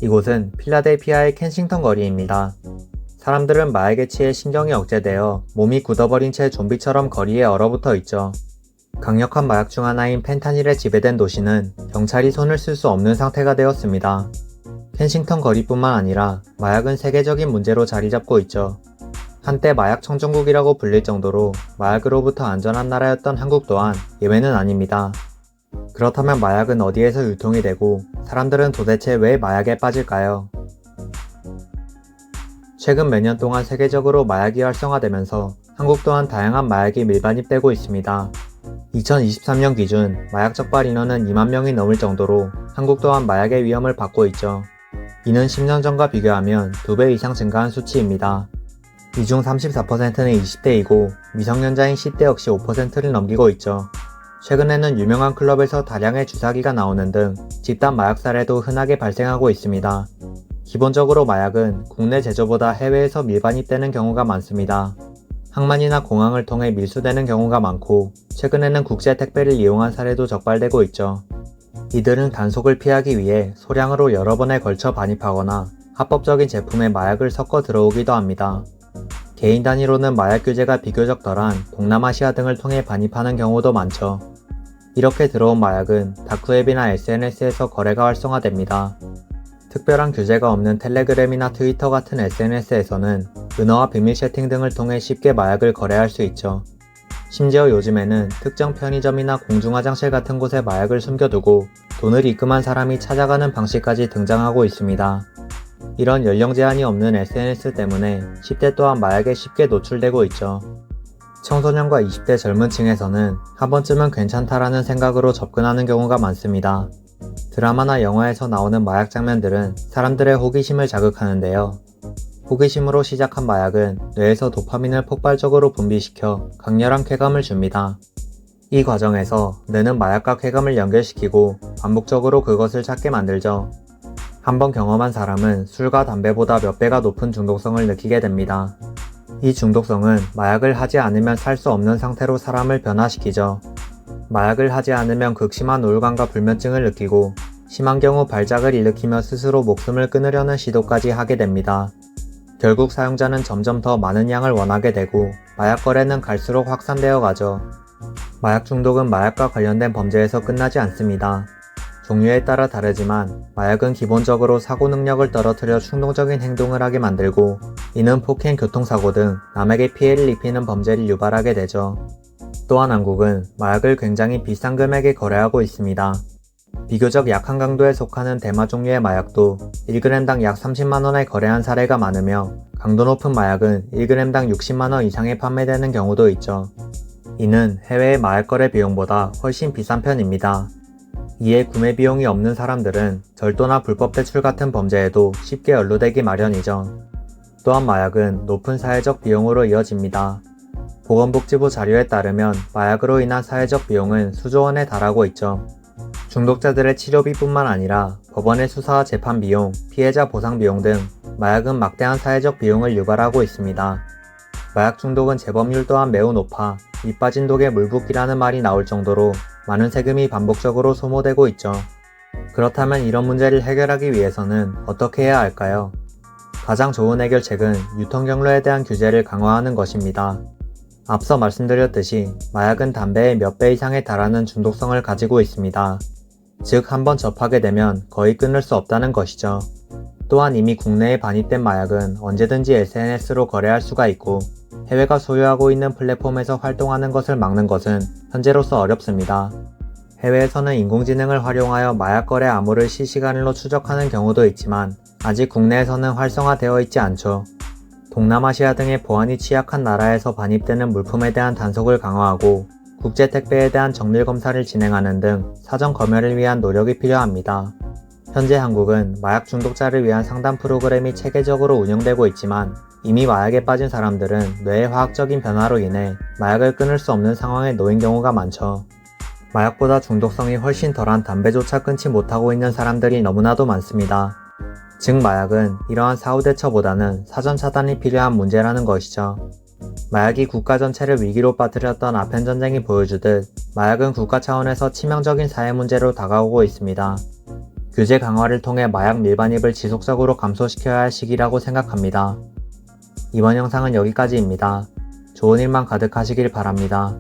이곳은 필라델피아의 켄싱턴 거리입니다. 사람들은 마약에 취해 신경이 억제되어 몸이 굳어버린 채 좀비처럼 거리에 얼어붙어 있죠. 강력한 마약 중 하나인 펜타닐에 지배된 도시는 경찰이 손을 쓸 수 없는 상태가 되었습니다. 켄싱턴 거리뿐만 아니라 마약은 세계적인 문제로 자리 잡고 있죠. 한때 마약 청정국이라고 불릴 정도로 마약으로부터 안전한 나라였던 한국 또한 예외는 아닙니다. 그렇다면 마약은 어디에서 유통이 되고 사람들은 도대체 왜 마약에 빠질까요? 최근 몇 년 동안 세계적으로 마약이 활성화되면서 한국 또한 다양한 마약이 밀반입되고 있습니다. 2023년 기준 마약 적발 인원은 2만 명이 넘을 정도로 한국 또한 마약의 위험을 받고 있죠. 이는 10년 전과 비교하면 2배 이상 증가한 수치입니다. 이 중 34%는 20대이고 미성년자인 10대 역시 5%를 넘기고 있죠. 최근에는 유명한 클럽에서 다량의 주사기가 나오는 등 집단 마약 사례도 흔하게 발생하고 있습니다. 기본적으로 마약은 국내 제조보다 해외에서 밀반입되는 경우가 많습니다. 항만이나 공항을 통해 밀수되는 경우가 많고 최근에는 국제 택배를 이용한 사례도 적발되고 있죠. 이들은 단속을 피하기 위해 소량으로 여러 번에 걸쳐 반입하거나 합법적인 제품에 마약을 섞어 들어오기도 합니다. 개인 단위로는 마약 규제가 비교적 덜한 동남아시아 등을 통해 반입하는 경우도 많죠. 이렇게 들어온 마약은 다크웹이나 SNS에서 거래가 활성화됩니다. 특별한 규제가 없는 텔레그램이나 트위터 같은 SNS에서는 은어와 비밀 채팅 등을 통해 쉽게 마약을 거래할 수 있죠. 심지어 요즘에는 특정 편의점이나 공중화장실 같은 곳에 마약을 숨겨두고 돈을 입금한 사람이 찾아가는 방식까지 등장하고 있습니다. 이런 연령 제한이 없는 SNS 때문에 10대 또한 마약에 쉽게 노출되고 있죠. 청소년과 20대 젊은 층에서는 한 번쯤은 괜찮다라는 생각으로 접근하는 경우가 많습니다. 드라마나 영화에서 나오는 마약 장면들은 사람들의 호기심을 자극하는데요. 호기심으로 시작한 마약은 뇌에서 도파민을 폭발적으로 분비시켜 강렬한 쾌감을 줍니다. 이 과정에서 뇌는 마약과 쾌감을 연결시키고 반복적으로 그것을 찾게 만들죠. 한번 경험한 사람은 술과 담배보다 몇 배가 높은 중독성을 느끼게 됩니다. 이 중독성은 마약을 하지 않으면 살 수 없는 상태로 사람을 변화시키죠. 마약을 하지 않으면 극심한 우울감과 불면증을 느끼고 심한 경우 발작을 일으키며 스스로 목숨을 끊으려는 시도까지 하게 됩니다. 결국 사용자는 점점 더 많은 양을 원하게 되고 마약 거래는 갈수록 확산되어 가죠. 마약 중독은 마약과 관련된 범죄에서 끝나지 않습니다. 종류에 따라 다르지만 마약은 기본적으로 사고 능력을 떨어뜨려 충동적인 행동을 하게 만들고 이는 폭행, 교통사고 등 남에게 피해를 입히는 범죄를 유발하게 되죠. 또한 한국은 마약을 굉장히 비싼 금액에 거래하고 있습니다. 비교적 약한 강도에 속하는 대마 종류의 마약도 1g당 약 30만원에 거래한 사례가 많으며 강도 높은 마약은 1g당 60만원 이상에 판매되는 경우도 있죠. 이는 해외의 마약 거래 비용보다 훨씬 비싼 편입니다. 이에 구매 비용이 없는 사람들은 절도나 불법 대출 같은 범죄에도 쉽게 연루되기 마련이죠. 또한 마약은 높은 사회적 비용으로 이어집니다. 보건복지부 자료에 따르면 마약으로 인한 사회적 비용은 수조 원에 달하고 있죠. 중독자들의 치료비뿐만 아니라 법원의 수사와 재판 비용, 피해자 보상 비용 등 마약은 막대한 사회적 비용을 유발하고 있습니다. 마약 중독은 재범률 또한 매우 높아 밑 빠진 독에 물 붓기라는 말이 나올 정도로 많은 세금이 반복적으로 소모되고 있죠. 그렇다면 이런 문제를 해결하기 위해서는 어떻게 해야 할까요? 가장 좋은 해결책은 유통 경로에 대한 규제를 강화하는 것입니다. 앞서 말씀드렸듯이 마약은 담배의 몇 배 이상에 달하는 중독성을 가지고 있습니다. 즉 한번 접하게 되면 거의 끊을 수 없다는 것이죠. 또한 이미 국내에 반입된 마약은 언제든지 SNS로 거래할 수가 있고 해외가 소유하고 있는 플랫폼에서 활동하는 것을 막는 것은 현재로서 어렵습니다. 해외에서는 인공지능을 활용하여 마약 거래 암호를 실시간으로 추적하는 경우도 있지만 아직 국내에서는 활성화되어 있지 않죠. 동남아시아 등의 보안이 취약한 나라에서 반입되는 물품에 대한 단속을 강화하고 국제 택배에 대한 정밀 검사를 진행하는 등 사전 검열을 위한 노력이 필요합니다. 현재 한국은 마약 중독자를 위한 상담 프로그램이 체계적으로 운영되고 있지만 이미 마약에 빠진 사람들은 뇌의 화학적인 변화로 인해 마약을 끊을 수 없는 상황에 놓인 경우가 많죠. 마약보다 중독성이 훨씬 덜한 담배조차 끊지 못하고 있는 사람들이 너무나도 많습니다. 즉 마약은 이러한 사후 대처보다는 사전 차단이 필요한 문제라는 것이죠. 마약이 국가 전체를 위기로 빠뜨렸던 아편 전쟁이 보여주듯 마약은 국가 차원에서 치명적인 사회 문제로 다가오고 있습니다. 규제 강화를 통해 마약 밀반입을 지속적으로 감소시켜야 할 시기라고 생각합니다. 이번 영상은 여기까지입니다. 좋은 일만 가득하시길 바랍니다.